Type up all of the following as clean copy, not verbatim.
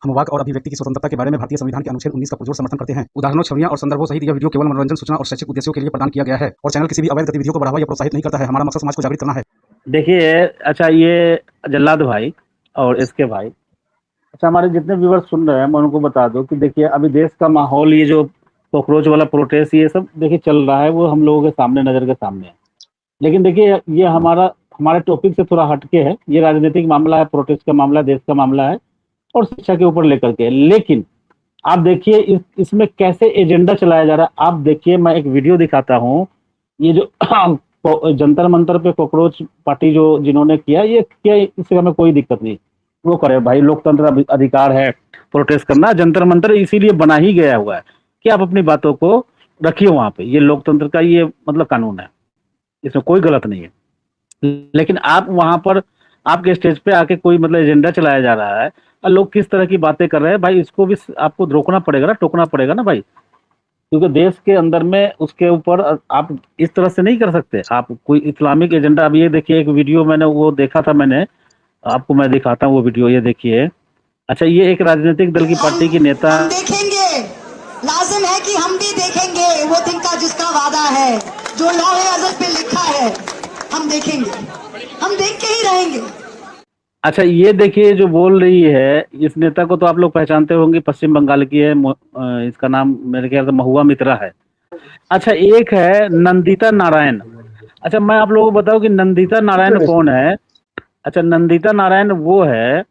हम वाक और अभिव्यक्ति की स्वतंत्रता के बारे में भारतीय संविधान के अनुच्छेद 19 का पुरजोर समर्थन करते हैं। उदाहरणों, छवियां और संदर्भों सहित यह वीडियो केवल मनोरंजन, सूचना और शैक्षिक उद्देश्यों के लिए प्रदान किया गया है और चैनल किसी भी अवैध गतिविधियों को बढ़ावा या प्रोत्साहित नहीं करता है। हमारा मकसद समाज को जागृत करना है। देखिए, अच्छा ये जल्लाद भाई और इसके भाई, अच्छा हमारे जितने व्यूअर्स सुन रहे हैं मैं उनको बता दूं कि देखिए अभी देश का माहौल, ये जो कॉकरोच वाला प्रोटेस्ट ये सब देखिए चल रहा है, वो हम लोगों के सामने, नजर के सामने है। लेकिन देखिए ये हमारे टॉपिक से थोड़ा हटके है। ये राजनीतिक मामला है, प्रोटेस्ट का मामला, देश का मामला है और शिक्षा के ऊपर लेकर के। लेकिन आप देखिए इसमें कैसे एजेंडा चलाया जा रहा है। आप देखिए, मैं एक वीडियो दिखाता हूँ। ये जो जंतर मंतर पे कॉकरोच पार्टी जो जिन्होंने किया, ये किया, इससे हमें कोई दिक्कत नहीं, वो करे भाई, लोकतंत्र अधिकार है प्रोटेस्ट करना। जंतर मंतर इसीलिए बना ही गया हुआ है कि आप अपनी बातों को रखिए वहां पे। ये लोकतंत्र का ये मतलब कानून है, इसमें कोई गलत नहीं है। लेकिन आप वहां पर आपके स्टेज पे आके कोई मतलब एजेंडा चलाया जा रहा है और लोग किस तरह की बातें कर रहे हैं भाई, इसको भी आपको रोकना पड़ेगा ना, टोकना पड़ेगा ना भाई। क्योंकि देश के अंदर में उसके ऊपर आप इस तरह से नहीं कर सकते। आप कोई इस्लामिक एजेंडा, अब ये देखिए एक वीडियो मैंने वो देखा था, मैंने आपको मैं दिखाता हूँ वो वीडियो, ये देखिए। अच्छा, ये एक राजनीतिक दल की पार्टी की नेता, हम देखेंगे, लाजिम है कि हम भी देखेंगे वो दिन का जिसका वादा है, जो लौहे अज़ल पे लिखा है, हम देखेंगे, हम देख के ही रहेंगे। अच्छा ये देखिए जो बोल रही है, इस नेता को तो आप लोग पहचानते होंगे, पश्चिम बंगाल की है, इसका नाम मेरे ख्याल से महुआ मित्रा है। अच्छा, एक है नंदिता नारायण। अच्छा मैं आप लोगों को बताऊं कि नंदिता नारायण कौन है। अच्छा, नंदिता नारायण वो है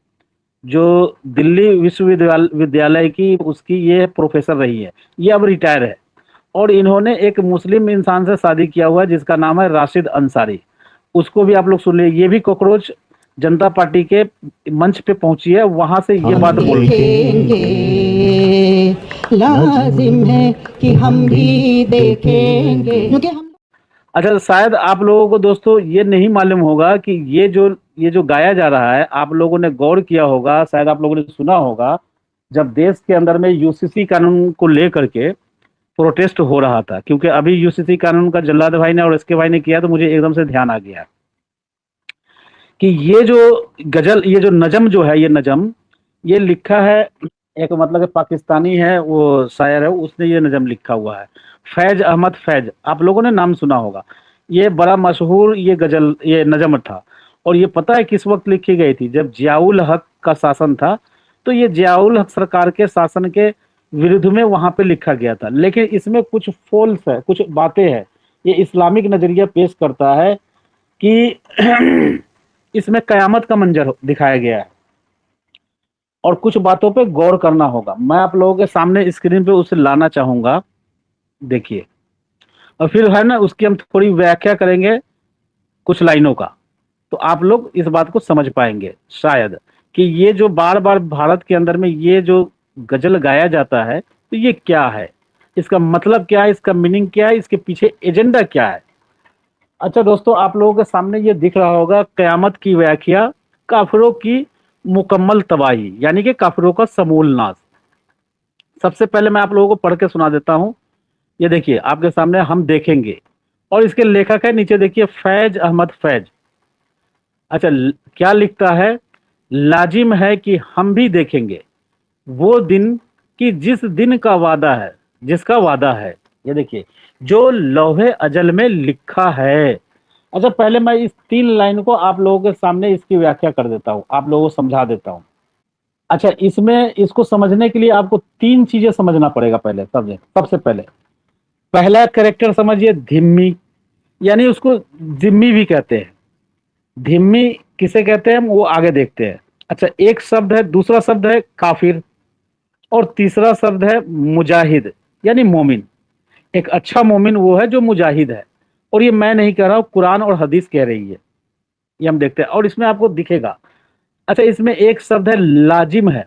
जो दिल्ली विश्वविद्यालय की उसकी ये प्रोफेसर रही है। ये अब रिटायर है और इन्होंने एक मुस्लिम इंसान से शादी किया हुआ है जिसका नाम है राशिद अंसारी। उसको भी आप लोग सुन लीजिए। ये भी कॉकरोच जनता पार्टी के मंच पे पहुंची है, वहां से ये बात बोल रही है, लाजिम है कि हम भी देखेंगे, क्योंकि हम। अच्छा, शायद आप लोगों को दोस्तों ये नहीं मालूम होगा कि ये जो गाया जा रहा है, आप लोगों ने गौर किया होगा, शायद आप लोगों ने सुना होगा, जब देश के अंदर में यूसीसी कानून को लेकर के प्रोटेस्ट हो रहा था। क्योंकि अभी यूसीसी कानून का जल्लाद भाई ने और इसके भाई ने किया तो मुझे एकदम से ध्यान आ गया कि ये जो गजल, ये जो नजम जो है, ये नजम ये लिखा है एक मतलब पाकिस्तानी है, वो शायर है, उसने ये नजम लिखा हुआ है, फैज अहमद फैज। आप लोगों ने नाम सुना होगा। ये बड़ा मशहूर ये गजल, ये नजम था। और ये पता है किस वक्त लिखी गई थी? जब जियाउल हक का शासन था। तो ये जियाउल हक सरकार के शासन के विरुद्ध में वहां पे लिखा गया था। लेकिन इसमें कुछ फॉल्स है, कुछ बातें हैं। ये इस्लामिक नजरिया पेश करता है कि इसमें कयामत का मंजर दिखाया गया है और कुछ बातों पे गौर करना होगा। मैं आप लोगों के सामने स्क्रीन पे उसे लाना चाहूंगा, देखिए। और फिर है ना, उसकी हम थोड़ी व्याख्या करेंगे कुछ लाइनों का, तो आप लोग इस बात को समझ पाएंगे शायद कि ये जो बार बार भारत के अंदर में ये जो गजल गाया जाता है, तो ये क्या है, इसका मतलब क्या है, इसका मीनिंग क्या है, इसके पीछे एजेंडा क्या है। अच्छा दोस्तों, आप लोगों के सामने ये दिख रहा होगा, कयामत की व्याख्या, काफिरों की मुकम्मल तबाही, यानी कि काफिरों का समूल नाश। सबसे पहले मैं आप लोगों को पढ़ के सुना देता हूं। ये देखिए आपके सामने, हम देखेंगे, और इसके लेखक है नीचे देखिए, फैज अहमद फैज। अच्छा, क्या लिखता है? लाजिम है कि हम भी देखेंगे वो दिन कि जिस दिन का वादा है, जिसका वादा है, ये देखिए, जो लौहे अजल में लिखा है। अच्छा, पहले मैं इस 3 लाइन को आप लोगों के सामने इसकी व्याख्या कर देता हूं, आप लोगों को समझा देता हूं। अच्छा, इसमें इसको समझने के लिए आपको 3 चीजें समझना पड़ेगा। पहले समझे, सबसे पहले पहला कैरेक्टर समझिए, धिम्मी, यानी उसको जिम्मी भी कहते हैं। धिम्मी किसे कहते हैं वो आगे देखते हैं। अच्छा, एक शब्द है, दूसरा शब्द है काफिर, और तीसरा शब्द है मुजाहिद, यानी मोमिन। एक अच्छा मोमिन वो है जो मुजाहिद है। और ये मैं नहीं कह रहा हूं, कुरान और हदीस कह रही है, ये हम देखते हैं। और इसमें आपको दिखेगा। अच्छा, इसमें एक शब्द है लाजिम है,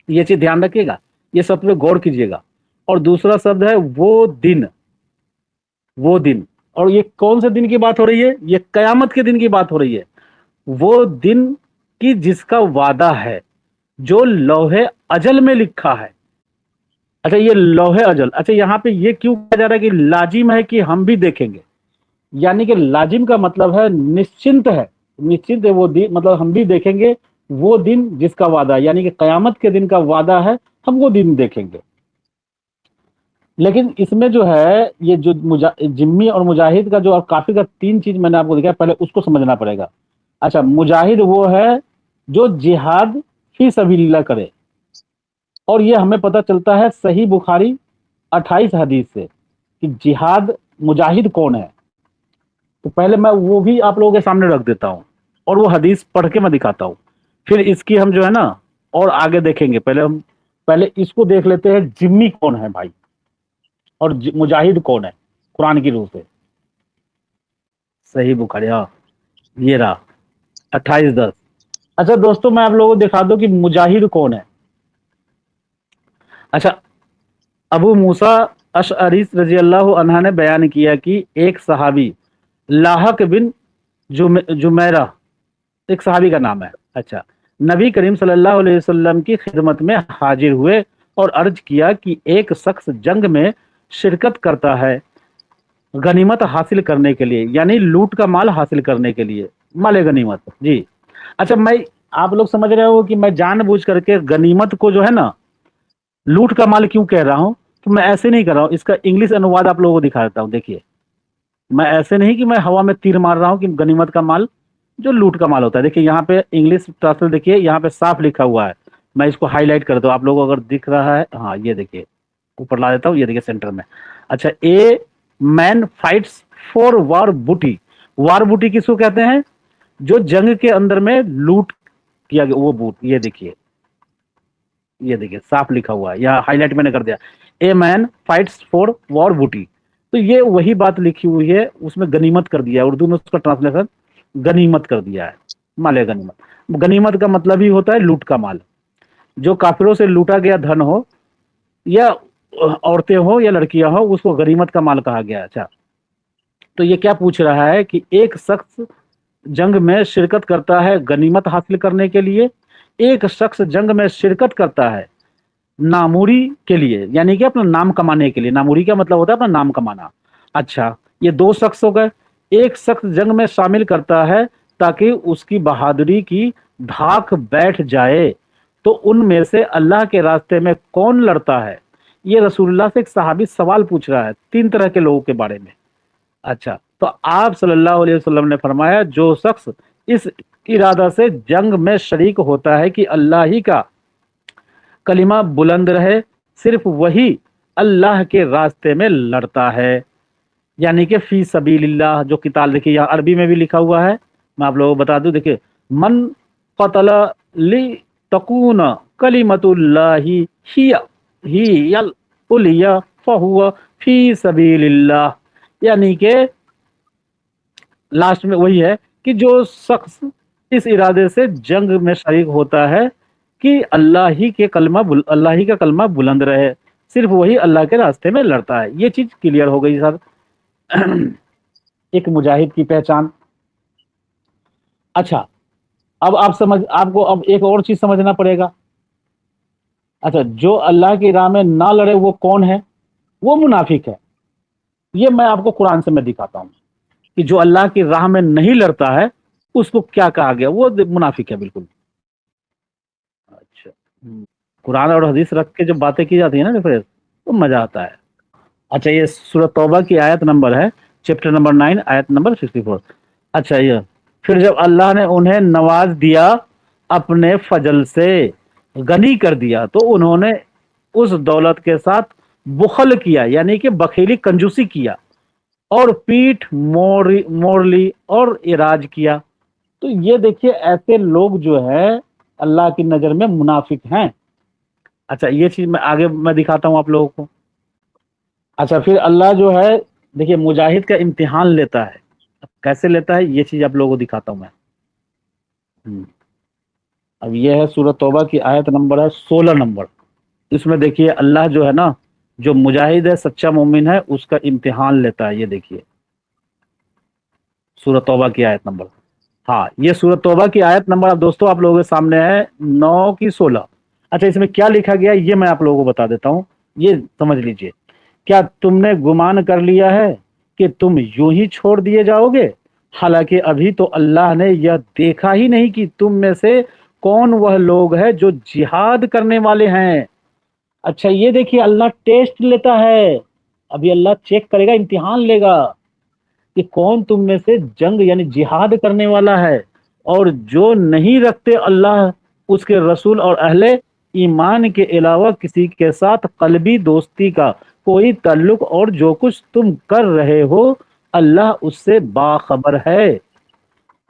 ये चीज ध्यान रखिएगा, ये शब्द पे गौर कीजिएगा। और दूसरा शब्द है वो दिन, वो दिन। और ये कौन से दिन की बात हो रही है? ये कयामत के दिन की बात हो रही है। वो दिन की जिसका वादा है, जो लौहे अजल में लिखा है। अच्छा, ये लौहे अजल, अच्छा यहाँ पे ये क्यों कहा जा रहा है कि लाजिम है कि हम भी देखेंगे? यानी कि लाजिम का मतलब है निश्चिंत है, निश्चिंत है वो दिन, मतलब हम भी देखेंगे वो दिन जिसका वादा, यानी कि कयामत के दिन का वादा है, हम वो दिन देखेंगे। लेकिन इसमें जो है ये जो जिम्मी और मुजाहिद का जो, और काफी का 3 चीज मैंने आपको दिखाया, पहले उसको समझना पड़ेगा। अच्छा, मुजाहिद वो है जो जिहाद फी सबीलिल्लाह करे, और ये हमें पता चलता है सही बुखारी 28 हदीस से कि जिहाद मुजाहिद कौन है। तो पहले मैं वो भी आप लोगों के सामने रख देता हूँ और वो हदीस पढ़ के मैं दिखाता हूँ, फिर इसकी हम जो है ना और आगे देखेंगे। पहले इसको देख लेते हैं, जिम्मी कौन है भाई और मुजाहिद कौन है कुरान की रूह से। सही बुखारी, हाँ ये रहा 28:10। अच्छा दोस्तों, मैं आप लोगों को दिखा दूं कि मुजाहिद कौन है। अच्छा, अबू मूसा अशअरी रजी अल्लाह अन्हा ने बयान किया कि एक सहाबी लाहक बिन जुमैरा, एक सहाबी का नाम है, अच्छा, नबी करीम सल्लल्लाहु अलैहि वसल्लम की खिदमत में हाजिर हुए और अर्ज किया कि एक शख्स जंग में शिरकत करता है गनीमत हासिल करने के लिए, यानी लूट का माल हासिल करने के लिए, माल गनीमत जी। अच्छा, मैं आप लोग समझ रहे हो कि मैं जानबूझ करके गनीमत को जो है ना लूट का माल क्यों कह रहा हूं, तो मैं ऐसे नहीं कर रहा हूं। इसका इंग्लिश अनुवाद आप लोगों को दिखा देता हूं। देखिए, मैं ऐसे नहीं कि मैं हवा में तीर मार रहा हूं कि गनीमत का माल जो लूट का माल होता है। देखिए यहाँ पे इंग्लिश ट्रांसलेट देखिए, यहाँ पे साफ लिखा हुआ है। मैं इसको हाईलाइट कर दूं, आप लोगों को अगर दिख रहा है, हाँ ये देखिए, ऊपर ला देता हूँ, ये देखिए सेंटर में। अच्छा, ए मैन फाइट्स फॉर वार बूटी। वार बूटी किसको कहते हैं? जो जंग के अंदर में लूट किया गया वो बूट। ये देखिए साफ लिखा हुआ है, या हाईलाइट मैंने कर दिया, a man fights for war बूटी। तो ये वही बात लिखी हुई है, उसमें गनीमत कर दिया है, उर्दू में उसका ट्रांसलेशन गनीमत कर दिया है, माले गनीमत। गनीमत का मतलब ही होता है लूट का माल, जो काफिरों से लूटा गया धन हो या औरतें हो या लड़कियां हो, उसको गनीमत का माल कहा गया। अच्छा, तो ये क्या पूछ रहा है कि एक शख्स जंग में शिरकत करता है गनीमत हासिल करने के लिए, एक शख्स जंग में शिरकत करता है नामूरी के लिए, यानी कि अपना नाम कमाने के लिए। नामूरी का मतलब होता है अपना नाम कमाना। अच्छा, ये 2 शख्स हो गए। एक शख्स जंग में शामिल करता है ताकि उसकी बहादुरी की धाक बैठ जाए, तो उनमें से अल्लाह के रास्ते में कौन लड़ता है? ये रसूलुल्लाह से एक सहाबी सवाल पूछ रहा है 3 तरह के लोगों के बारे में। अच्छा, तो आप सल्लल्लाहु अलैहि वसल्लम ने फरमाया, जो शख्स इस इरादा से जंग में शरीक होता है कि अल्लाह ही का कलिमा बुलंद रहे, सिर्फ वही अल्लाह के रास्ते में लड़ता है, यानी कि फी सबीलिल्लाह। जो किताल देखिए यहाँ अरबी में भी लिखा हुआ है, मैं आप लोगों को बता दूं। देखिए, मन क़तला ली तकून कलिमतुल्लाही हियल उलिया फहुवा फी सबीलिल्लाह, यानी कि लास्ट में वही है कि जो शख्स इस इरादे से जंग में शरीक होता है कि अल्लाह ही का कलमा बुलंद रहे, सिर्फ वही अल्लाह के रास्ते में लड़ता है। ये चीज क्लियर हो गई सर, एक मुजाहिद की पहचान। अच्छा, अब आपको अब एक और चीज समझना पड़ेगा। अच्छा, जो अल्लाह की राह में ना लड़े वो कौन है? वो मुनाफिक है। ये मैं आपको कुरान से मैं दिखाता हूं कि जो अल्लाह की राह में नहीं लड़ता है उसको क्या कहा गया, वो मुनाफिक है बिल्कुल। अच्छा, कुरान और हदीस रख के जब बातें की जाती है ना रेफरेंस, तो मजा आता है। अच्छा, ये सूरत तौबा की आयत नंबर है, चैप्टर नंबर 9 आयत नंबर 64। अच्छा, ये फिर जब अल्लाह ने उन्हें नवाज दिया अपने फजल से, गनी कर दिया, तो उन्होंने उस दौलत के साथ बुखल किया, यानी कि बखेली कंजूसी किया, और पीठ मोड़ ली और इराज किया। तो ये देखिए, ऐसे लोग जो है अल्लाह की नजर में मुनाफिक हैं। अच्छा, ये चीज मैं आगे मैं दिखाता हूं आप लोगों को। अच्छा, फिर अल्लाह जो है देखिए मुजाहिद का इम्तिहान लेता है। कैसे लेता है ये चीज आप लोगों को दिखाता हूं मैं। अब ये है सूरत तौबा की आयत नंबर है 16 नंबर। इसमें देखिए अल्लाह जो है ना, जो मुजाहिद है, सच्चा मोमिन है, उसका इम्तिहान लेता है। ये देखिए सूरत तौबा की आयत नंबर, हाँ ये सूरत तौबा की आयत नंबर अब दोस्तों आप लोगों के सामने है 9 की 16। अच्छा, इसमें क्या लिखा गया ये मैं आप लोगों को बता देता हूँ, ये समझ लीजिए। क्या तुमने गुमान कर लिया है कि तुम यूं ही छोड़ दिए जाओगे, हालांकि अभी तो अल्लाह ने यह देखा ही नहीं कि तुम में से कौन वह लोग है जो जिहाद करने वाले हैं। अच्छा ये देखिए, अल्लाह टेस्ट लेता है, अभी अल्लाह चेक करेगा, इम्तिहान लेगा कि कौन तुम में से जंग यानी जिहाद करने वाला है, और जो नहीं रखते अल्लाह उसके रसूल और अहले ईमान के अलावा किसी के साथ कल्बी दोस्ती का कोई ताल्लुक, और जो कुछ तुम कर रहे हो अल्लाह उससे बाखबर है।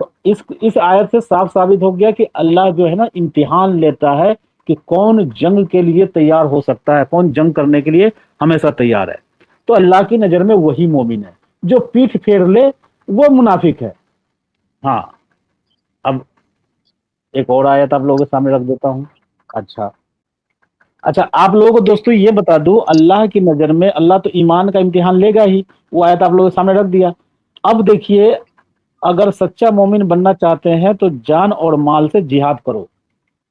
तो इस आयत से साफ साबित हो गया कि अल्लाह जो है ना इम्तिहान लेता है कि कौन जंग के लिए तैयार हो सकता है, कौन जंग करने के लिए हमेशा तैयार है। तो अल्लाह की नजर में वही मोमिन है, जो पीठ फेर ले वो मुनाफिक है। हाँ, अब एक और आयत आप लोगों के सामने रख देता हूं। अच्छा आप लोगों को दोस्तों ये बता दूं, अल्लाह की नजर में अल्लाह तो ईमान का इम्तिहान लेगा ही, वो आयत आप लोगों के सामने रख दिया। अब देखिए, अगर सच्चा मोमिन बनना चाहते हैं तो जान और माल से जिहाद करो।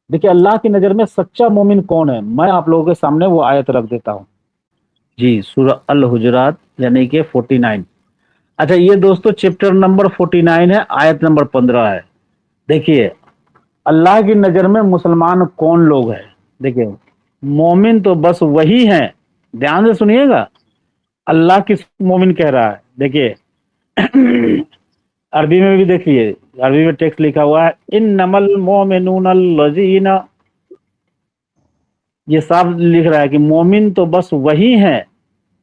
देखिए अल्लाह की नजर में सच्चा मोमिन कौन है, मैं आप लोगों के सामने वो आयत रख देता हूं जी, सूरह अल हुजुरात यानी कि 49। अच्छा ये दोस्तों चैप्टर नंबर 49 है, आयत नंबर 15 है। देखिए अल्लाह की नजर में मुसलमान कौन लोग हैं। देखिए मोमिन तो बस वही हैं, ध्यान से सुनिएगा, अल्लाह किस मोमिन कह रहा है। देखिए अरबी में भी देखिए, अरबी में टेक्स्ट लिखा हुआ है, इन्नमल मोमिनूनल लजीना, ये साफ लिख रहा है कि मोमिन तो बस वही हैं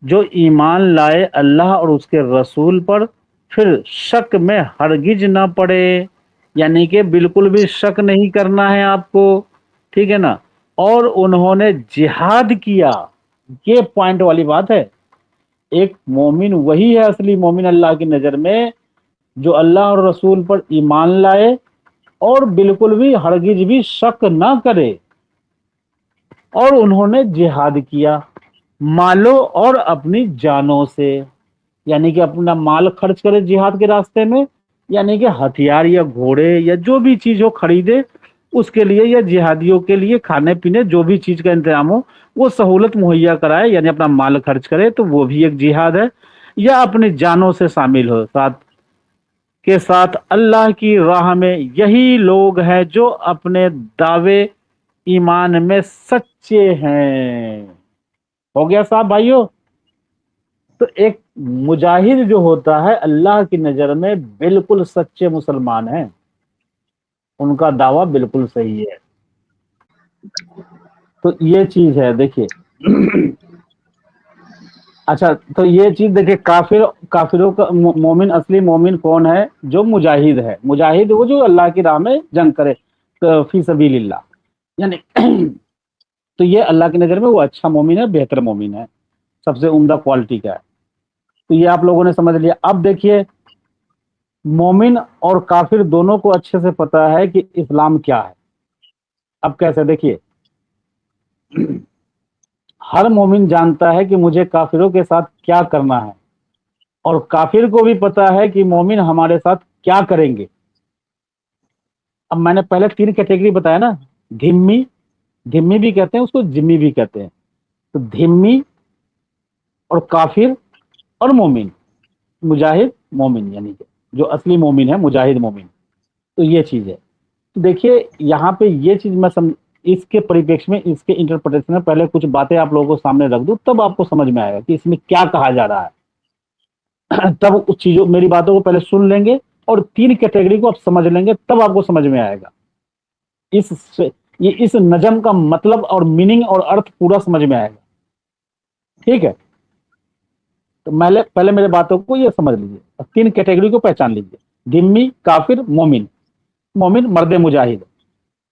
जो ईमान लाए अल्लाह और उसके रसूल पर, फिर शक में हरगिज ना पड़े, यानी कि बिल्कुल भी शक नहीं करना है आपको, ठीक है ना, और उन्होंने जिहाद किया। ये पॉइंट वाली बात है, एक मोमिन वही है असली मोमिन अल्लाह की नजर में जो अल्लाह और रसूल पर ईमान लाए और बिल्कुल भी हरगिज भी शक ना करे, और उन्होंने जिहाद किया मालो और अपनी जानों से, यानी कि अपना माल खर्च करे जिहाद के रास्ते में, यानी कि हथियार या घोड़े या जो भी चीज हो खरीदे उसके लिए, या जिहादियों के लिए खाने पीने जो भी चीज का इंतजाम हो वो सहूलत मुहैया कराए, यानी अपना माल खर्च करे, तो वो भी एक जिहाद है। या अपनी जानों से शामिल हो साथ अल्लाह की राह में, यही लोग हैं जो अपने दावे ईमान में सच्चे हैं। हो गया साहब भाइयों। तो एक मुजाहिद जो होता है अल्लाह की नजर में बिल्कुल सच्चे मुसलमान हैं, उनका दावा बिल्कुल सही है। तो ये चीज है देखिए। अच्छा तो ये चीज देखिए, काफिरों का मोमिन, असली मोमिन कौन है, जो मुजाहिद है। मुजाहिद वो जो अल्लाह की राह में जंग करे, तो फी सबीलिल्लाह, यानी तो ये अल्लाह की नजर में वो अच्छा मोमिन है, बेहतर मोमिन है, सबसे उम्दा क्वालिटी का है। तो ये आप लोगों ने समझ लिया। अब देखिए, मोमिन और काफिर दोनों को अच्छे से पता है कि इस्लाम क्या है। अब कैसे, देखिए हर मोमिन जानता है कि मुझे काफिरों के साथ क्या करना है, और काफिर को भी पता है कि मोमिन हमारे साथ क्या करेंगे। अब मैंने पहले 3 कैटेगरी बताया ना, धिम्मी भी कहते हैं उसको, जिम्मी भी कहते हैं। तो धिम्मी और काफिर और मोमिन, मुजाहिद मोमिन, यानी कि जो असली मोमिन है मुजाहिद मोमिन। तो ये चीज है। तो देखिए यहाँ पे ये चीज मैं इसके परिप्रेक्ष्य में, इसके इंटरप्रिटेशन में पहले कुछ बातें आप लोगों को सामने रख दूं, तब आपको समझ में आएगा कि इसमें क्या कहा जा रहा है। तब उस चीजों, मेरी बातों को पहले सुन लेंगे और 3 कैटेगरी को आप समझ लेंगे, तब आपको समझ में आएगा। इस नजम का मतलब और मीनिंग और अर्थ पूरा समझ में आएगा, ठीक है। तो पहले मेरे बातों को ये समझ लीजिए, 3 कैटेगरी को पहचान लीजिए, धिम्मी, काफिर, मोमिन मर्द मुजाहिद।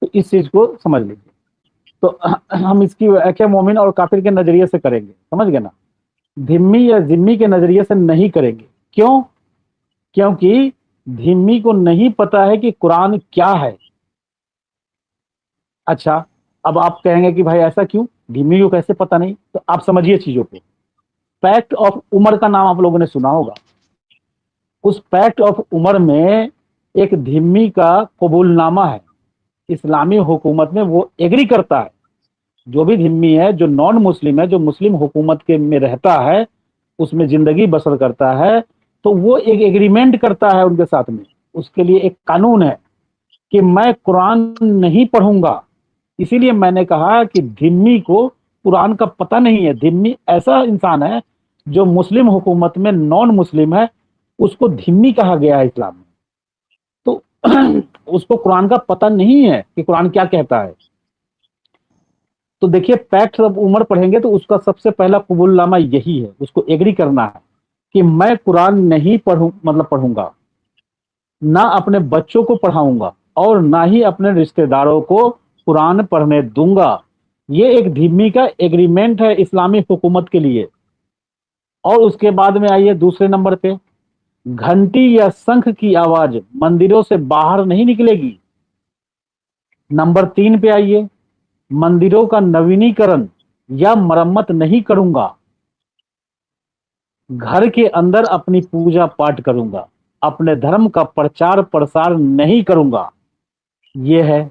तो इस चीज को समझ लीजिए। तो हम इसकी व्याख्या मोमिन और काफिर के नजरिए से करेंगे, समझ गए ना। धिम्मी या जिम्मी के नजरिए से नहीं करेंगे। क्यों? क्योंकि धिम्मी को नहीं पता है कि कुरान क्या है। अच्छा, अब आप कहेंगे कि भाई ऐसा क्यों, धिम्मी को कैसे पता नहीं? तो आप समझिए चीजों को। पैक्ट ऑफ उमर का नाम आप लोगों ने सुना होगा। उस पैक्ट ऑफ उमर में एक धिम्मी का कबूलनामा है, इस्लामी हुकूमत में वो एग्री करता है। जो भी धिम्मी है, जो नॉन मुस्लिम है, जो मुस्लिम हुकूमत के में रहता है, उसमें जिंदगी बसर करता है, तो वो एक एग्रीमेंट करता है उनके साथ में। उसके लिए एक कानून है कि मैं कुरान नहीं पढ़ूंगा। इसीलिए मैंने कहा कि धिम्मी को कुरान का पता नहीं है। धिम्मी ऐसा इंसान है जो मुस्लिम हुकूमत में नॉन मुस्लिम है, उसको धिम्मी कहा गया है इस्लाम में। तो उसको कुरान का पता नहीं है कि कुरान क्या कहता है। तो देखिए, फैक्ट अब उमर पढ़ेंगे तो उसका सबसे पहला कबूलनामा यही है, उसको एग्री करना है कि मैं कुरान नहीं पढ़ूंगा, ना अपने बच्चों को पढ़ाऊंगा और ना ही अपने रिश्तेदारों को कुरान पढ़ने दूंगा। ये एक धिम्मी का एग्रीमेंट है इस्लामी हुकूमत के लिए। और उसके बाद में आइए दूसरे नंबर पे, घंटी या शंख की आवाज मंदिरों से बाहर नहीं निकलेगी। नंबर 3 पे आइए, मंदिरों का नवीनीकरण या मरम्मत नहीं करूंगा। घर के अंदर अपनी पूजा पाठ करूंगा, अपने धर्म का प्रचार प्रसार नहीं करूंगा। यह है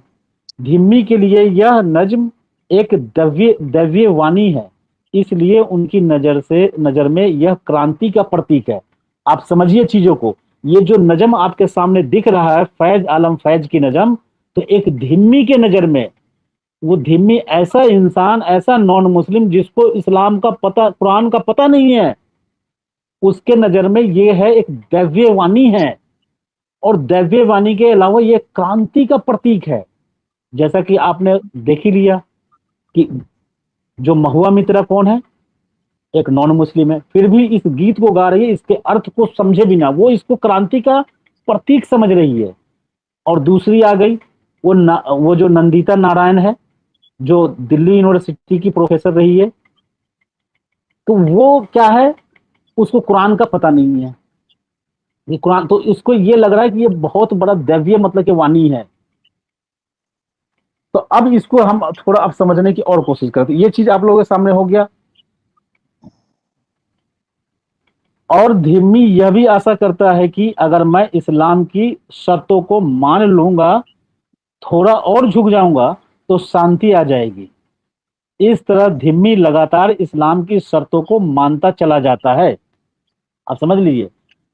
धिम्मी के लिए यह नज्म एक दव्य वाणी है, इसलिए उनकी नजर में यह क्रांति का प्रतीक है। आप समझिए चीजों को। ये जो नजम आपके सामने दिख रहा है, फैज आलम फैज की नजम, तो एक धिम्मी के नजर में, वो धिम्मी ऐसा इंसान, ऐसा नॉन मुस्लिम जिसको इस्लाम का पता, कुरान का पता नहीं है, उसके नजर में ये है एक दैव्यवाणी है। और दैव्यवाणी के अलावा ये क्रांति का प्रतीक है। जैसा कि आपने देख ही लिया कि जो महुआ मित्रा कौन है, एक नॉन मुस्लिम है, फिर भी इस गीत को गा रही है, इसके अर्थ को समझे बिना वो इसको क्रांति का प्रतीक समझ रही है। और दूसरी आ गई वो जो नंदिता नारायण है, जो दिल्ली यूनिवर्सिटी की प्रोफेसर रही है, तो वो क्या है, उसको कुरान का पता नहीं है। ये कुरान, तो इसको ये लग रहा है कि ये बहुत बड़ा दैव्य मतलब कि वाणी है। तो अब इसको हम थोड़ा अब समझने की और कोशिश करते हैं। ये चीज आप लोगों के सामने हो गया। और धिम्मी यह भी आशा करता है कि अगर मैं इस्लाम की शर्तों को मान लूंगा, थोड़ा और झुक जाऊंगा, तो शांति आ जाएगी। इस तरह धिम्मी लगातार इस्लाम की शर्तों को मानता चला जाता है। आप समझ लीजिए,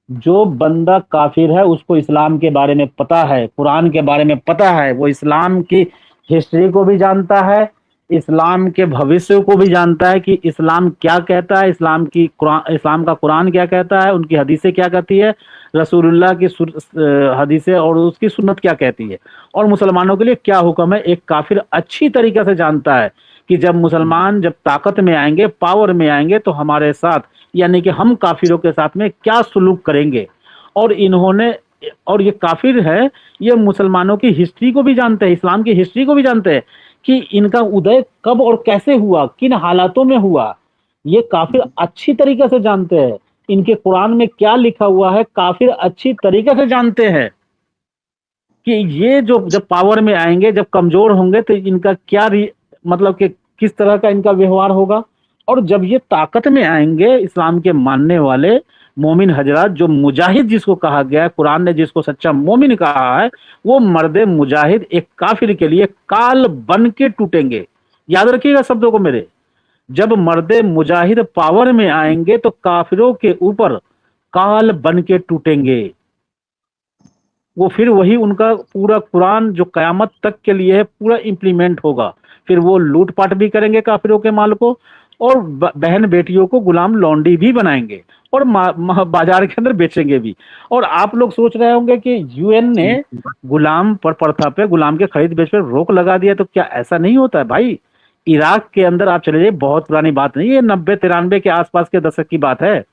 जो बंदा काफिर है उसको इस्लाम के बारे में पता है, कुरान के बारे में पता है, वो इस्लाम की हिस्ट्री को भी जानता है, इस्लाम के भविष्य को भी जानता है कि इस्लाम क्या कहता है, इस्लाम का कुरान क्या कहता है, उनकी हदीसें क्या कहती है, रसूलुल्लाह की हदीसें और उसकी सुन्नत क्या कहती है, और मुसलमानों के लिए क्या हुक्म है। एक काफिर अच्छी तरीके से जानता है कि जब मुसलमान जब ताकत में आएंगे, पावर में आएंगे, तो हमारे साथ, यानी कि हम काफिरों के साथ में क्या सुलूक करेंगे। और ये काफिर है, ये मुसलमानों की हिस्ट्री को भी जानते हैं, इस्लाम की हिस्ट्री को भी जानते हैं कि इनका उदय कब और कैसे हुआ, किन हालातों में हुआ। ये काफिर अच्छी तरीके से जानते हैं। इनके कुरान में क्या लिखा हुआ है, काफिर अच्छी तरीके से जानते हैं कि ये जो जब पावर में आएंगे, जब कमजोर होंगे, तो इनका क्या मतलब कि किस तरह का इनका व्यवहार होगा। और जब ये ताकत में आएंगे, इस्लाम के मानने वाले मोमिन हजरात, जो मुजाहिद जिसको कहा गया है, कुरान ने जिसको सच्चा मोमिन कहा है, वो मर्दे मुजाहिद एक काफिर के लिए काल बन के टूटेंगे। याद रखिएगा शब्दों को मेरे। जब मर्दे मुजाहिद पावर में आएंगे तो काफिरों के ऊपर काल बन के टूटेंगे। वो फिर वही उनका पूरा कुरान जो कयामत तक के लिए है पूरा इंप्लीमेंट होगा। फिर वो लूटपाट भी करेंगे काफिरों के माल को, और बहन बेटियों को गुलाम लौंडी भी बनाएंगे, और बाजार के अंदर बेचेंगे भी। और आप लोग सोच रहे होंगे कि यूएन ने गुलाम पर प्रथा पे, गुलाम के खरीद बेच पर रोक लगा दिया, तो क्या ऐसा नहीं होता है भाई? इराक के अंदर आप चले जाइए, बहुत पुरानी बात नहीं है, 90-93 के आसपास के दशक की बात है।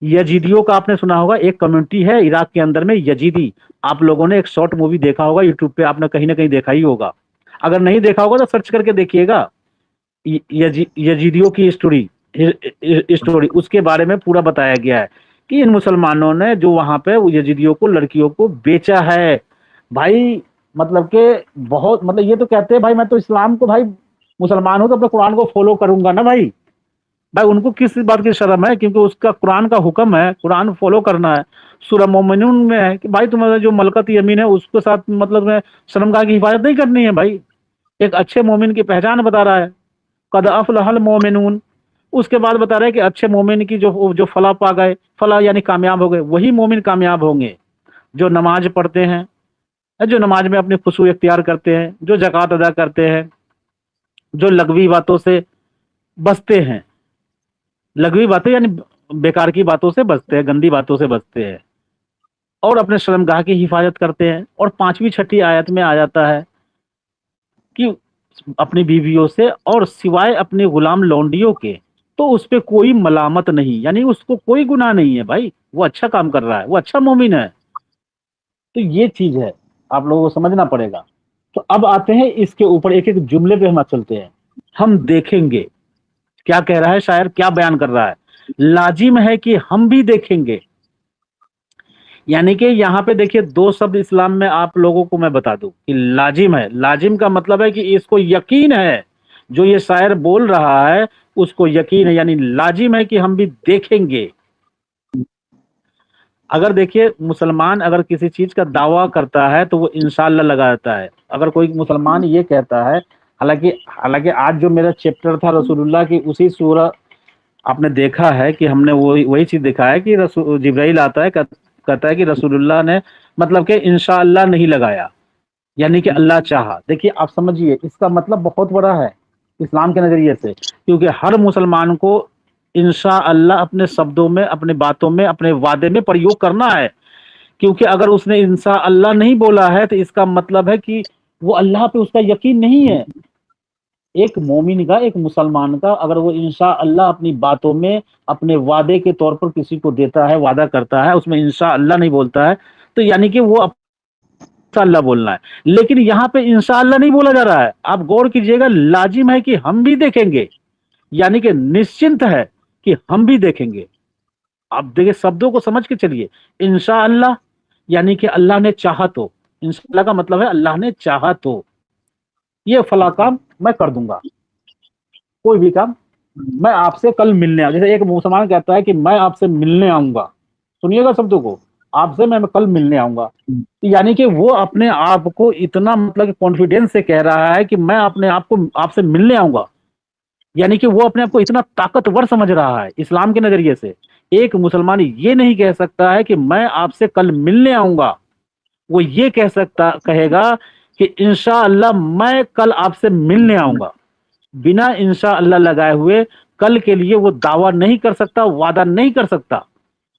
यजीदियों का आपने सुना होगा, एक कम्युनिटी है इराक के अंदर में, यजीदी। आप लोगों ने एक शॉर्ट मूवी देखा होगा यूट्यूब पे, आपने कहीं ना कहीं देखा ही होगा। अगर नहीं देखा होगा तो सर्च करके देखिएगा, यजीदियों की स्टोरी उसके बारे में पूरा बताया गया है कि इन मुसलमानों ने जो वहां पे यजीदियों को, लड़कियों को बेचा है भाई। मतलब के बहुत, मतलब ये तो कहते हैं भाई मैं तो इस्लाम को, भाई मुसलमान हूं तो अपने कुरान को फॉलो करूंगा ना भाई। उनको किस बात की शर्म है? क्योंकि उसका कुरान का हुक्म है, कुरान फॉलो करना है। सूरह मोमिनून में है कि भाई तुम्हारा जो मलकत यमीन है उसके साथ मतलब में शर्मगाह की हिफाजत नहीं करनी है भाई। एक अच्छे मोमिन की पहचान बता रहा है, कद अफलहल मोमिनून। उसके बाद बता रहा है कि अच्छे मोमिन की जो फला पा गए, फला यानी कामयाब हो गए, वही मोमिन कामयाब होंगे जो नमाज पढ़ते हैं, जो नमाज में अपनी खुशू इख्तियार करते हैं, जो ज़कात अदा करते हैं, जो लग़वी बातों से बचते हैं, लग़वी बातें यानी बेकार की बातों से बचते हैं, गंदी बातों से बचते हैं, और अपने शर्मगाह की हिफाजत करते हैं। और 5वीं 6ठी आयत में आ जाता है कि अपनी बीवियों से और सिवाय अपने गुलाम लौंडियों के तो उस पे कोई मलामत नहीं, यानी उसको कोई गुनाह नहीं है भाई, वो अच्छा काम कर रहा है, वो अच्छा मोमिन है। तो ये चीज है, आप लोगों को समझना पड़ेगा। तो अब आते हैं इसके ऊपर एक एक जुमले पे हम चलते हैं। हम देखेंगे, क्या कह रहा है शायर, क्या बयान कर रहा है? लाजिम है कि हम भी देखेंगे, यानी कि यहाँ पे देखिए 2 शब्द इस्लाम में आप लोगों को मैं बता दूं कि लाजिम है। लाजिम का मतलब है कि इसको यकीन है, जो ये शायर बोल रहा है उसको यकीन है, यानी लाजिम है कि हम भी देखेंगे। अगर देखिए मुसलमान अगर किसी चीज का दावा करता है तो वो इंशाअल्लाह लगाता है। अगर कोई मुसलमान ये कहता है, हालांकि आज जो मेरा चैप्टर था रसूलुल्लाह की, उसी सूरह आपने देखा है कि हमने वही चीज देखा है कि जिब्राइल आता है, कहता है कि रसूलुल्लाह ने मतलब कि इंशाअल्लाह नहीं लगाया, यानी कि अल्लाह चाहा। देखिए आप समझिए, इसका मतलब बहुत बड़ा है इस्लाम के नजरिए से, क्योंकि हर मुसलमान को इंशाअल्लाह अपने शब्दों में, अपने बातों में, अपने वादे में प्रयोग करना है। क्योंकि अगर उसने इंशाअल्लाह नहीं बोला है तो इसका मतलब है कि वो अल्लाह पे उसका यकीन नहीं है। एक मोमिन का, एक मुसलमान का, अगर वो इंशाअल्लाह अपनी बातों में, अपने वादे के तौर पर किसी को देता है, वादा करता है, उसमें इंशाअल्लाह नहीं बोलता है, तो यानी कि वो इंशाअल्लाह बोलना है। लेकिन यहाँ पे इंशाअल्लाह नहीं बोला जा रहा है, आप गौर कीजिएगा, लाजिम है कि हम भी देखेंगे, यानी कि निश्चिंत है कि हम भी देखेंगे। आप देखिए शब्दों को समझ के चलिए, इंशाअल्लाह यानी कि अल्लाह ने चाहा तो, इंशाअल्लाह का मतलब है अल्लाह ने चाहा तो ये फला काम मैं कर दूंगा, कोई भी काम। मैं आपसे कल मिलने आऊंगा, जैसे एक मुसलमान कहता है कि मैं आपसे मिलने आऊंगा, सुनिएगा शब्दों को, आपसे मैं कल मिलने आऊंगा, यानी कि वो अपने आप को इतना मतलब कॉन्फिडेंस से कह रहा है कि मैं अपने आप को आपसे मिलने आऊंगा, यानी कि वो अपने आप को इतना ताकतवर समझ रहा है। इस्लाम के नजरिए से एक मुसलमान ये नहीं कह सकता है कि मैं आपसे कल मिलने आऊंगा, वो ये कहेगा कि इंशाअल्लाह मैं कल आपसे मिलने आऊंगा। बिना इंशाअल्लाह लगाए हुए कल के लिए वो दावा नहीं कर सकता, वादा नहीं कर सकता।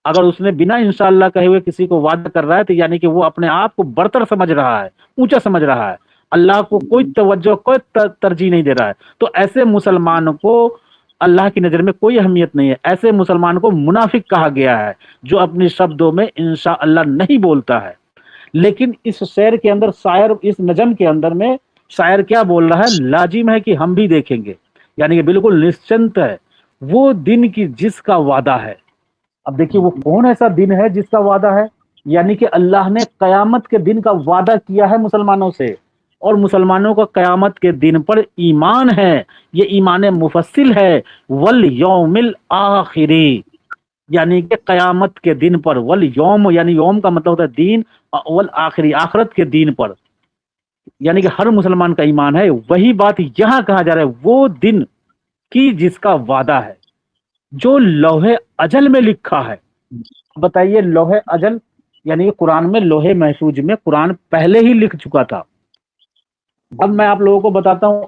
अगर उसने बिना इंशाअल्लाह कहे हुए किसी को वादा कर रहा है तो यानी कि वो अपने आप को बरतर समझ रहा है, ऊंचा समझ रहा है, अल्लाह को कोई तवज्जो, कोई तरजीह नहीं दे रहा है। तो ऐसे मुसलमान को अल्लाह की नजर में कोई अहमियत नहीं है। ऐसे मुसलमान को मुनाफिक कहा गया है, जो अपने शब्दों में इंशाअल्लाह नहीं बोलता है। लेकिन इस शेर के अंदर, शायर इस नजम के अंदर में शायर क्या बोल रहा है? लाजिम है कि हम भी देखेंगे, यानी कि बिल्कुल निश्चिंत है वो दिन की जिसका वादा है। अब देखिए वो कौन ऐसा दिन है जिसका वादा है, यानी कि अल्लाह ने कयामत के दिन का वादा किया है मुसलमानों से, और मुसलमानों का कयामत के दिन पर ईमान है, ये ईमान मुफस्सिल है। वल यौमिल आखिरी, यानी कि कयामत के दिन पर, वल यौम यानी यौम का मतलब होता है दिन, वल आखिरी आखिरत के दिन पर, यानी कि हर मुसलमान का ईमान है। वही बात यहां कहा जा रहा है, वो दिन की जिसका वादा है, जो लौहे अजल में लिखा है। बताइए लौहे अजल, यानी कि कुरान में, लोहे महफूज में कुरान पहले ही लिख चुका था। अब मैं आप लोगों को बताता हूं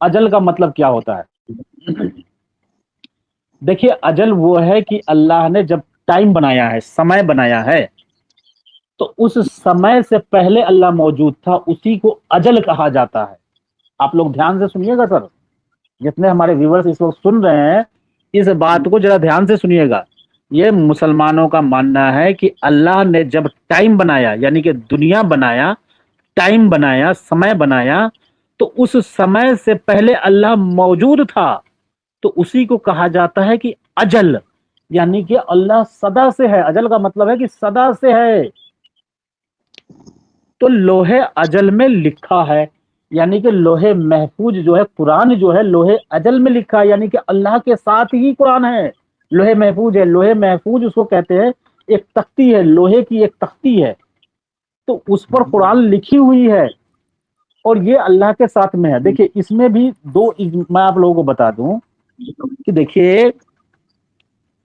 अजल का मतलब क्या होता है। देखिए अजल वो है कि अल्लाह ने जब टाइम बनाया है, समय बनाया है, तो उस समय से पहले अल्लाह मौजूद था, उसी को अजल कहा जाता है। आप लोग ध्यान से सुनिएगा सर, जितने हमारे व्यूअर्स इस वक्त सुन रहे हैं, इस बात को जरा ध्यान से सुनिएगा। ये मुसलमानों का मानना है कि अल्लाह ने जब टाइम बनाया, यानी कि दुनिया बनाया, टाइम बनाया, समय बनाया, तो उस समय से पहले अल्लाह मौजूद था, तो उसी को कहा जाता है कि अजल, यानी कि अल्लाह सदा से है। अजल का मतलब है कि सदा से है। तो लोहे अजल में लिखा है, यानी कि लोहे महफूज जो है, कुरान जो है लोहे अजल में लिखा है, यानी कि अल्लाह के साथ ही कुरान है। लोहे महफूज है, लोहे महफूज उसको कहते हैं, एक तख्ती है, लोहे की एक तख्ती है, तो उस पर कुरान लिखी हुई है, और ये अल्लाह के साथ में है। देखिए इसमें भी दो, मैं आप लोगों को बता दूं कि देखिए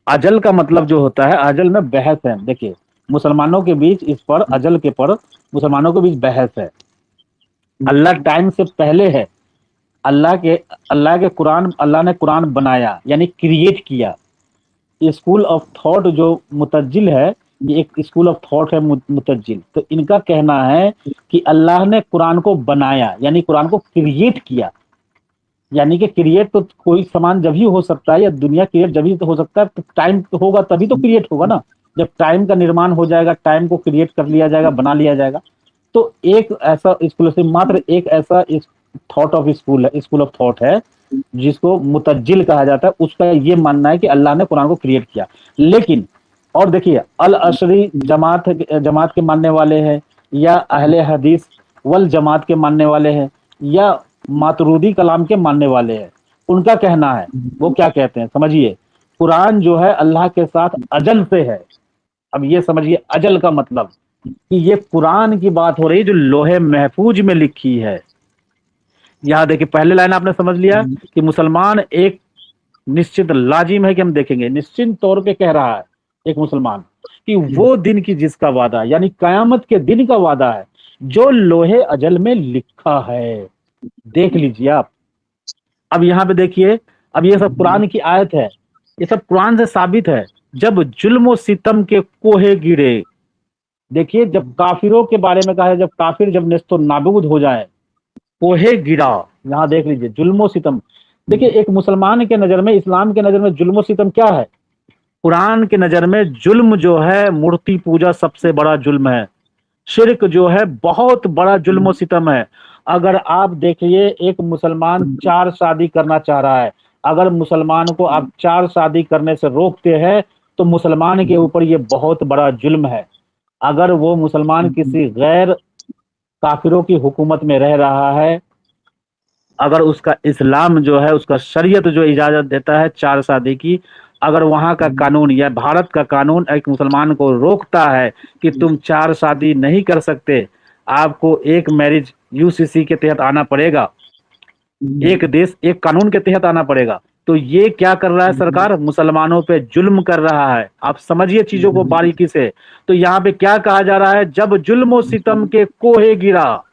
अजल का मतलब जो होता है, अजल में बहस है। देखिए मुसलमानों के बीच इस पर, अजल के पर मुसलमानों के बीच बहस है। अल्लाह टाइम से पहले है। अल्लाह के कुरान, अल्लाह ने कुरान बनाया यानी क्रिएट किया। स्कूल ऑफ थॉट जो मुतज्जिल है, ये एक स्कूल ऑफ थॉट है मुतज्जिल, तो इनका कहना है कि अल्लाह ने कुरान को बनाया यानी कुरान को क्रिएट किया। यानी कि क्रिएट तो कोई सामान जब ही हो सकता है, या दुनिया क्रिएट जब ही तो हो सकता है, तो टाइम होगा तभी तो क्रिएट होगा ना। जब टाइम का निर्माण हो जाएगा, टाइम को क्रिएट कर लिया जाएगा, बना लिया जाएगा। तो एक ऐसा स्कूल से मात्र एक ऐसा थॉट ऑफ स्कूल है, स्कूल ऑफ थॉट है जिसको मुतज्जिल कहा जाता है। उसका ये मानना है कि अल्लाह ने कुरान को क्रिएट किया। लेकिन और देखिए, अल अशरी जमात के मानने वाले हैं, या अहले हदीस वल जमात के मानने वाले हैं, या मातरूदी कलाम के मानने वाले हैं, उनका कहना है, वो क्या कहते हैं समझिए, कुरान जो है अल्लाह के साथ अजल से है। अब ये समझिए अजल का मतलब कि ये कुरान की बात हो रही है जो लोहे महफूज में लिखी है। यहाँ देखिए, पहले लाइन आपने समझ लिया कि मुसलमान एक निश्चित लाजिम है कि हम देखेंगे, निश्चित तौर पे कह रहा है एक मुसलमान कि वो दिन की जिसका वादा, यानी कयामत के दिन का वादा है जो लोहे अजल में लिखा है। देख लीजिए आप। अब यहाँ पे देखिए, अब ये सब कुरान की आयत है, ये सब कुरान से साबित है। जब जुल्म सितम के कोहे गिरे, देखिए जब काफिरों के बारे में कहा है, जब काफिर जब नेस्तो नाबूद हो जाए, कोहे गिरा, यहाँ देख लीजिए जुल्म सितम। देखिए एक मुसलमान के नजर में, इस्लाम के नजर में जुल्म सितम क्या है? कुरान के नजर में जुल्म जो है, मूर्ति पूजा सबसे बड़ा जुल्म है। शिर्क जो है बहुत बड़ा जुल्म सितम है। अगर आप देखिए, एक मुसलमान 4 शादी करना चाह रहा है, अगर मुसलमान को आप 4 शादी करने से रोकते हैं तो मुसलमान के ऊपर ये बहुत बड़ा जुल्म है। अगर वो मुसलमान किसी गैर काफिरों की हुकूमत में रह रहा है, अगर उसका इस्लाम जो है, उसका शरीयत जो इजाजत देता है 4 शादी की, अगर वहां का कानून या भारत का कानून एक मुसलमान को रोकता है कि तुम 4 शादी नहीं कर सकते, आपको एक मैरिज यूसीसी के तहत आना पड़ेगा, एक देश एक कानून के तहत आना पड़ेगा, तो ये क्या कर रहा है सरकार? मुसलमानों पे जुल्म कर रहा है। आप समझिए चीजों को बारीकी से। तो यहाँ पे क्या कहा जा रहा है? जब जुल्म सितम के कोहे गिरा,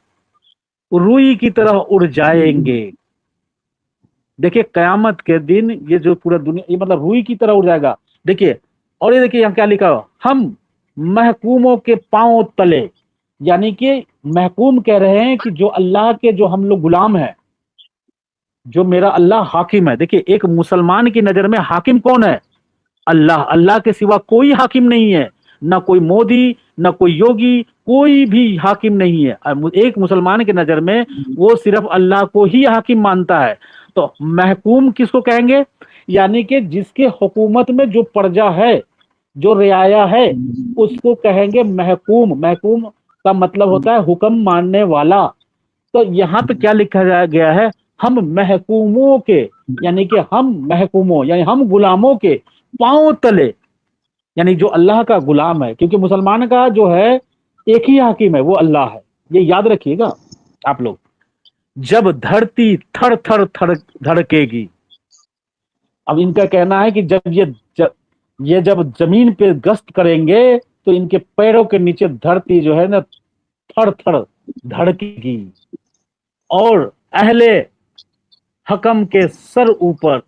रुई की तरह उड़ जाएंगे। देखिए कयामत के दिन ये जो पूरा दुनिया, ये मतलब रुई की तरह उड़ जाएगा। देखिए, और ये देखिए यहाँ क्या लिखा हो, हम महकूमों के पांव तले, यानी कि महकूम कह रहे हैं कि जो अल्लाह के, जो हम लोग गुलाम हैं, जो मेरा अल्लाह हाकिम है। देखिए एक मुसलमान की नजर में हाकिम कौन है? अल्लाह। अल्लाह के सिवा कोई हाकिम नहीं है, ना कोई मोदी, ना कोई योगी, कोई भी हाकिम नहीं है। एक मुसलमान के नजर में वो सिर्फ अल्लाह को ही हाकिम मानता है। तो महकूम किसको कहेंगे? यानी कि जिसके हुकूमत में जो प्रजा है, जो रियाया है, उसको कहेंगे महकूम। महकूम का मतलब होता है हुक्म मानने वाला। तो यहाँ पे क्या लिखा गया है? हम महकूमों के, यानी कि हम महकूमों यानी हम गुलामों के पांव तले, यानी जो अल्लाह का गुलाम है, क्योंकि मुसलमान का जो है एक ही हाकिम है, वो अल्लाह है। ये याद रखिएगा आप लोग। जब धरती थर थर थर धड़केगी, अब इनका कहना है कि जब जमीन पे गश्त करेंगे तो इनके पैरों के नीचे धरती जो है ना थर थर धड़केगी, और अहले हकम के सर ऊपर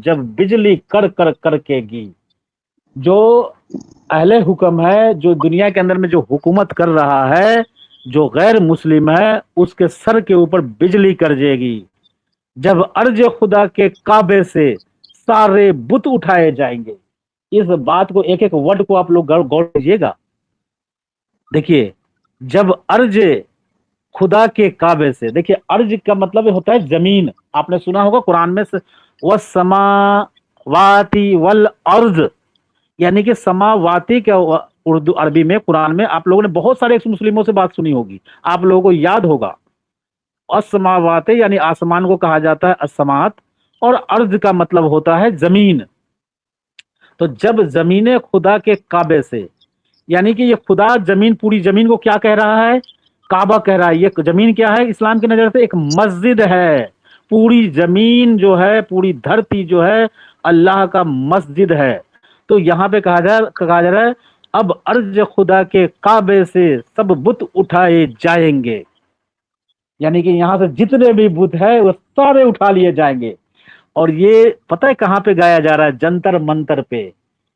जब बिजली कर कर करकेगी। जो अहले हुक्म है, जो दुनिया के अंदर में जो हुकूमत कर रहा है, जो गैर मुस्लिम है, उसके सर के ऊपर बिजली गरजेगी। जब अर्ज खुदा के काबे से सारे बुत उठाए जाएंगे। इस बात को, एक एक वर्ड को आप लोग गौर कीजिएगा। देखिए, जब अर्ज खुदा के काबे से, देखिए अर्ज का मतलब होता है जमीन। आपने सुना होगा कुरान में वस्समावाति वल अर्ज, यानी कि समावाती का उर्दू अरबी में, कुरान में आप लोगों ने बहुत सारे मुस्लिमों से बात सुनी होगी, आप लोगों को याद होगा। अस्समावाते यानी आसमान को कहा जाता है अस्समात, और अर्ज का मतलब होता है जमीन। तो जब जमीन खुदा के काबे से, यानी कि ये खुदा जमीन, पूरी जमीन को क्या कह रहा है? काबा कह रहा है। ये जमीन क्या है? इस्लाम की नजर से एक मस्जिद है। पूरी जमीन जो है, पूरी धरती जो है, अल्लाह का मस्जिद है। तो यहाँ पे कहा जा रहा है अब अर्ज खुदा के काबे से सब बुत उठाए जाएंगे, यानी कि यहाँ से जितने भी बुत है वो सारे उठा लिए जाएंगे। और ये पता है कहाँ पे गाया जा रहा है? जंतर मंतर पे।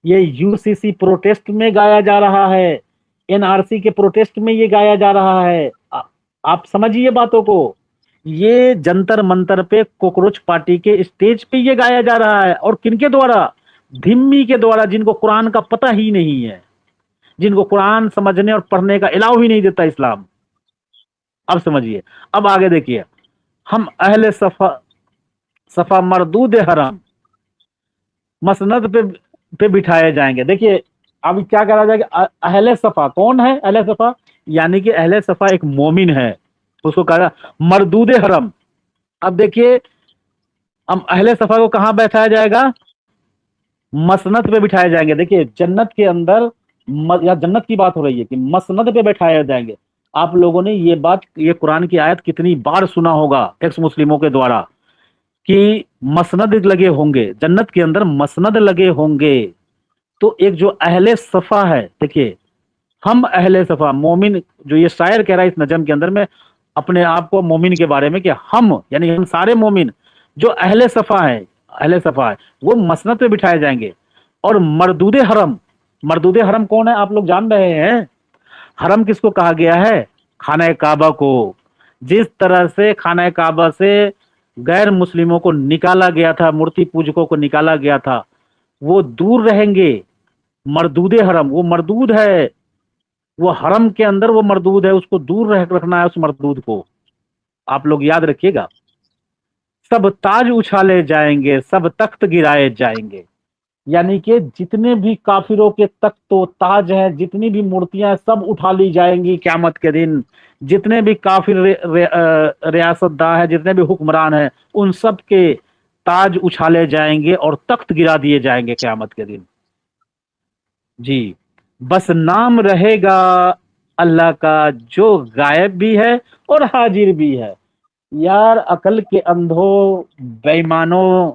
ये यूसीसी प्रोटेस्ट में गाया जा रहा है, एनआरसी के प्रोटेस्ट में ये गाया जा रहा है। आप समझिए बातों को। ये जंतर मंतर पे कॉकरोच पार्टी के स्टेज पे ये गाया जा रहा है। और किनके द्वारा? धिम्मी के द्वारा, जिनको कुरान का पता ही नहीं है, जिनको कुरान समझने और पढ़ने का अलाउ ही नहीं देता इस्लाम। अब समझिए, अब आगे देखिए। हम अहले सफा मरदूद हरम मसनद पे बिठाए जाएंगे। देखिए अब क्या करा जाएगा? अहले सफा कौन है? अहले सफा यानी कि अहले सफा एक मोमिन है, उसको कहा मरदूद हरम। अब देखिए, हम अहले सफा को कहां बैठाया जाएगा? मसनद पे बिठाए जाएंगे। देखिए जन्नत के अंदर या जन्नत की बात हो रही है कि मसनद पे बैठाए जाएंगे। आप लोगों ने ये बात, ये कुरान की आयत कितनी बार सुना होगा एक्स मुस्लिमों के द्वारा कि मसनद लगे होंगे, जन्नत के अंदर मसनद लगे होंगे। तो एक जो अहले सफा है, देखिए हम अहले सफा मोमिन, जो ये शायर कह रहा है इस नजम के अंदर में अपने आप को मोमिन के बारे में कि हम यानी हम सारे मोमिन जो अहले सफा है वो मसनद पे बिठाए जाएंगे। और मरदूद हरम कौन है? आप लोग जान रहे हैं। हरम किसको कहा गया है? खाना काबा को। जिस तरह से खाना काबा से गैर मुस्लिमों को निकाला गया था, मूर्ति पूजकों को निकाला गया था, वो दूर रहेंगे। मरदूद हरम, वो मरदूद है, वो हरम के अंदर वो मरदूद है, उसको दूर रखना है उस मरदूद को। आप लोग याद रखिएगा। सब ताज उछाले जाएंगे, सब तख्त गिराए जाएंगे, यानी कि जितने भी काफिरों के तख्त व ताज हैं, जितनी भी मूर्तियां सब उठा ली जाएंगी क़यामत के दिन। जितने भी काफिर रियासतदार हैं, जितने भी हुक्मरान हैं, उन सब के ताज उछाले जाएंगे और तख्त गिरा दिए जाएंगे क़यामत के दिन। जी, बस नाम रहेगा अल्लाह का जो गायब भी है और हाजिर भी है। यार अकल के अंधों, बेईमानों,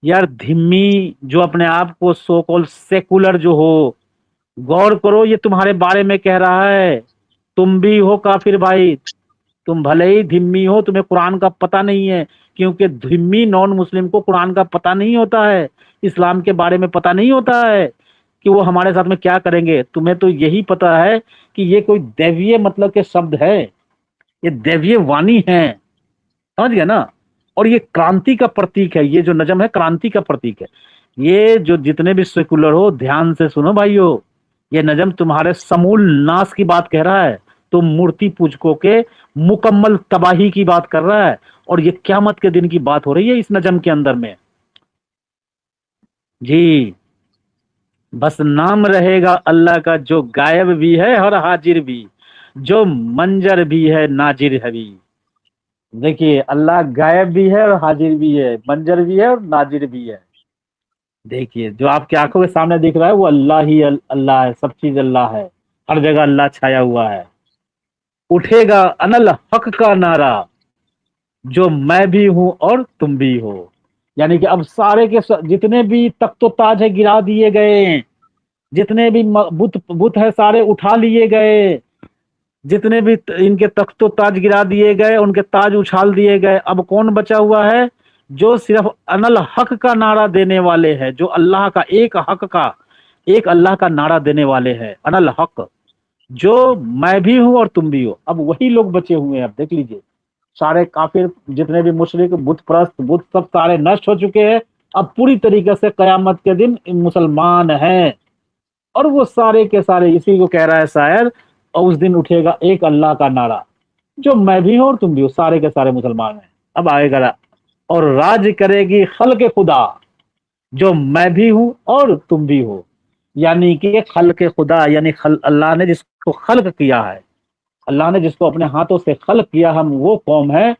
यार धिम्मी जो अपने आप को सो कॉल्ड सेकुलर जो हो, गौर करो, ये तुम्हारे बारे में कह रहा है। तुम भी हो काफिर भाई, तुम भले ही धिम्मी हो, तुम्हें कुरान का पता नहीं है, क्योंकि धिम्मी नॉन मुस्लिम को कुरान का पता नहीं होता है, इस्लाम के बारे में पता नहीं होता है कि वो हमारे साथ में क्या करेंगे। तुम्हें तो यही पता है कि ये कोई दैवीय मतलब के शब्द है, ये दैवीय वाणी है, समझ गया ना। और ये क्रांति का प्रतीक है, ये जो नजम है क्रांति का प्रतीक है। ये जो जितने भी सेकुलर हो, ध्यान से सुनो भाइयों, ये नजम तुम्हारे समूल नाश की बात कह रहा है, तो मूर्ति पूजकों के मुकम्मल तबाही की बात कर रहा है। और ये क़यामत के दिन की बात हो रही है इस नजम के अंदर में। जी, बस नाम रहेगा अल्लाह का जो गायब भी है और हाजिर भी, जो मंजर भी है नाजिर है भी। देखिए अल्लाह गायब भी है और हाजिर भी है, मंजर भी है और नाजिर भी है। देखिए जो आपकी आंखों के सामने दिख रहा है वो अल्लाह ही अल्लाह है, सब चीज अल्लाह है, हर जगह अल्लाह छाया हुआ है। उठेगा अनल हक का नारा, जो मैं भी हूं और तुम भी हो, यानी कि अब सारे के जितने भी तख्तो ताज है गिरा दिए गए, जितने भी बुत है सारे उठा लिए गए, जितने भी इनके तख्तो ताज गिरा दिए गए, उनके ताज उछाल दिए गए। अब कौन बचा हुआ है? जो सिर्फ अनल हक का नारा देने वाले हैं, जो अल्लाह का एक हक का, एक अल्लाह का नारा देने वाले हैं, अनल हक, जो मैं भी हूं और तुम भी हो। अब वही लोग बचे हुए हैं। अब देख लीजिए, सारे काफिर, जितने भी मुशरिक, बुत परस्त, बुत सब सारे नष्ट हो चुके हैं। अब पूरी तरीके से कयामत के दिन मुसलमान हैं, और वो सारे के सारे, इसी को कह रहा है शायर, और उस दिन उठेगा एक अल्लाह का नारा, जो मैं भी हूं और तुम भी हो, सारे के सारे मुसलमान हैं। अब आएगा, और राज करेगी खल्क़ खुदा, जो मैं भी हूं और तुम भी हो, यानी कि खल्क़ खुदा, यानी अल्लाह ने जिसको खल्क़ किया है, अल्लाह ने जिसको अपने हाथों से खल्क़ किया, हम वो कौम है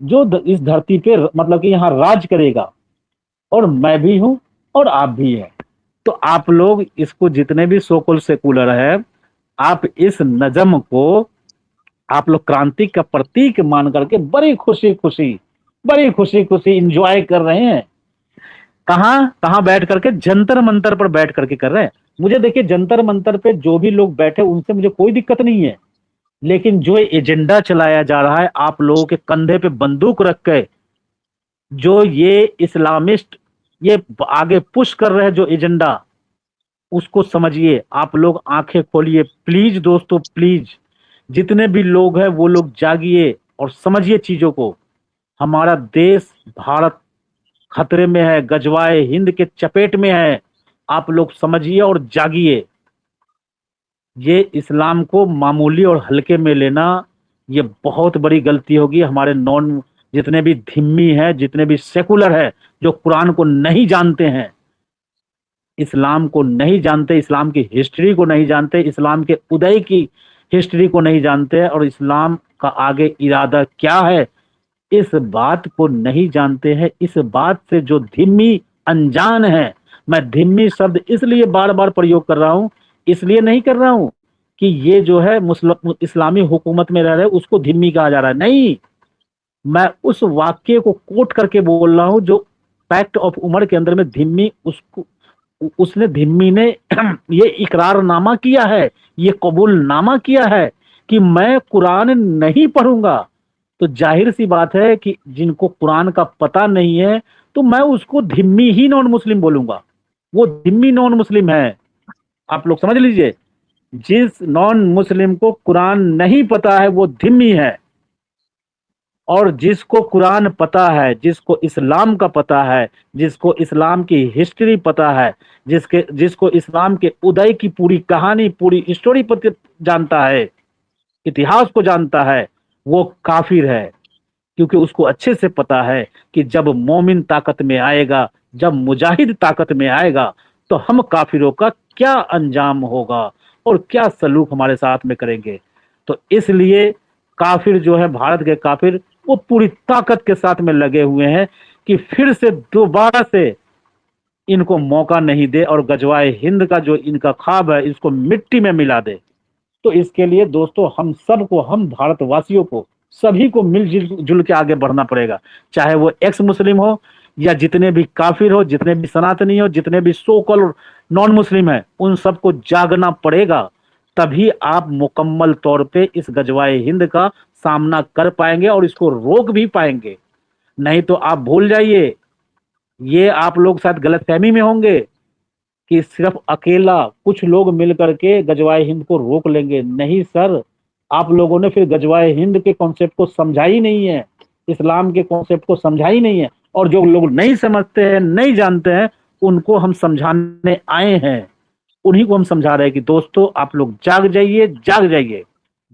जो इस धरती पे मतलब कि यहाँ राज करेगा, और मैं भी हूं और आप भी हैं। तो आप लोग इसको, जितने भी सोकुल सेकुलर है, आप इस नजम को आप लोग क्रांति का प्रतीक मान करके बड़ी खुशी खुशी एंजॉय कर रहे हैं। कहां बैठ करके? जंतर मंतर पर बैठ करके कर रहे हैं। मुझे देखिए जंतर मंतर पे जो भी लोग बैठे उनसे मुझे कोई दिक्कत नहीं है, लेकिन जो एजेंडा चलाया जा रहा है आप लोगों के कंधे पे बंदूक रख के, जो ये इस्लामिस्ट ये आगे पुश कर रहे हैं जो एजेंडा, उसको समझिए। आप लोग आंखें खोलिए प्लीज दोस्तों, प्लीज जितने भी लोग हैं वो लोग जागिए और समझिए चीजों को। हमारा देश भारत खतरे में है, गजवाए हिंद के चपेट में है। आप लोग समझिए और जागिए। ये इस्लाम को मामूली और हल्के में लेना ये बहुत बड़ी गलती होगी। हमारे नॉन जितने भी धिम्मी है, जितने भी सेकुलर है, जो कुरान को नहीं जानते हैं, इस्लाम को नहीं जानते, इस्लाम की हिस्ट्री को नहीं जानते, इस्लाम के उदय की हिस्ट्री को नहीं जानते और इस्लाम का आगे इरादा क्या है इस बात को नहीं जानते हैं। इस बात से जो धिम्मी अनजान है, मैं धिम्मी शब्द इसलिए बार बार प्रयोग कर रहा हूं, इसलिए नहीं कर रहा हूं कि ये जो है मुस्लिम इस्लामी हुकूमत में रह रहे उसको धिम्मी कहा जा रहा है, नहीं। मैं उस वाक्य को कोट करके बोल रहा हूं जो पैक्ट ऑफ उमर के अंदर में धिम्मी उसको उसने धिम्मी ने ये इकरारनामा किया है, ये कबूलनामा किया है कि मैं कुरान नहीं पढ़ूंगा। तो जाहिर सी बात है कि जिनको कुरान का पता नहीं है तो मैं उसको धिम्मी ही नॉन मुस्लिम बोलूंगा, वो धिम्मी नॉन मुस्लिम है। आप लोग समझ लीजिए, जिस नॉन मुस्लिम को कुरान नहीं पता है वो धिम्मी है, और जिसको कुरान पता है, जिसको इस्लाम का पता है, जिसको इस्लाम की हिस्ट्री पता है, जिसको इस्लाम के उदय की पूरी कहानी, पूरी स्टोरी पता जानता है, इतिहास को जानता है, वो काफिर है। क्योंकि उसको अच्छे से पता है कि जब मोमिन ताकत में आएगा, जब मुजाहिद ताकत में आएगा, तो हम काफिरों का क्या अंजाम होगा और क्या सलूक हमारे साथ में करेंगे। तो इसलिए काफिर जो है, भारत के काफिर, वो पूरी ताकत के साथ में लगे हुए हैं कि फिर से दोबारा से इनको मौका नहीं दे और गजवाए हिंद का जो इनका ख्वाब है इसको मिट्टी में मिला दे। तो इसके लिए दोस्तों हम सबको, हम भारतवासियों को, सभी को मिलजुल के आगे बढ़ना पड़ेगा। चाहे वो एक्स मुस्लिम हो या जितने भी काफिर हो, जितने भी सनातनी हो, जितने भी सो कॉल्ड नॉन मुस्लिम है, उन सबको जागना पड़ेगा। तभी आप मुकम्मल तौर पे इस गजवाए हिंद का सामना कर पाएंगे और इसको रोक भी पाएंगे। नहीं तो आप भूल जाइए, ये आप लोग शायद गलतफहमी में होंगे कि सिर्फ अकेला कुछ लोग मिल करके गजवाए हिंद को रोक लेंगे। नहीं सर, आप लोगों ने फिर गजवाए हिंद के कॉन्सेप्ट को समझा ही नहीं है, इस्लाम के कॉन्सेप्ट को समझा ही नहीं है। और जो लोग नहीं समझते हैं, नहीं जानते हैं, उनको हम समझाने आए हैं, उन्हीं को हम समझा रहे हैं कि दोस्तों आप लोग जाग जाइए, जाग जाइए।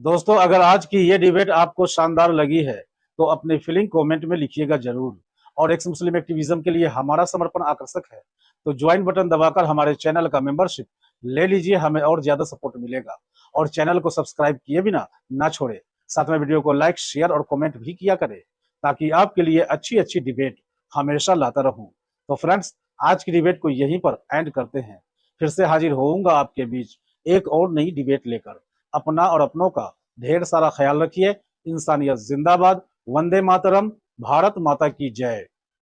दोस्तों अगर आज की ये डिबेट आपको शानदार लगी है तो अपनी फीलिंग कमेंट में लिखिएगा जरूर। और एक्स मुस्लिम एक्टिविज्म के लिए हमारा समर्पण आकर्षक है, तो ज्वाइन बटन दबाकर हमारे चैनल का मेंबरशिप ले लीजिए, हमें और ज्यादा सपोर्ट मिलेगा। और चैनल को सब्सक्राइब किए बिना ना छोड़े, साथ में वीडियो को लाइक, शेयर और कमेंट भी किया करें, ताकि आपके लिए अच्छी अच्छी डिबेट हमेशा लाता रहूं। तो फ्रेंड्स, आज की डिबेट को यहीं पर एंड करते हैं। फिर से हाजिर होऊंगा आपके बीच एक और नई डिबेट लेकर। अपना और अपनों का ढेर सारा ख्याल रखिए। इंसानियत जिंदाबाद। वंदे मातरम। भारत माता की जय।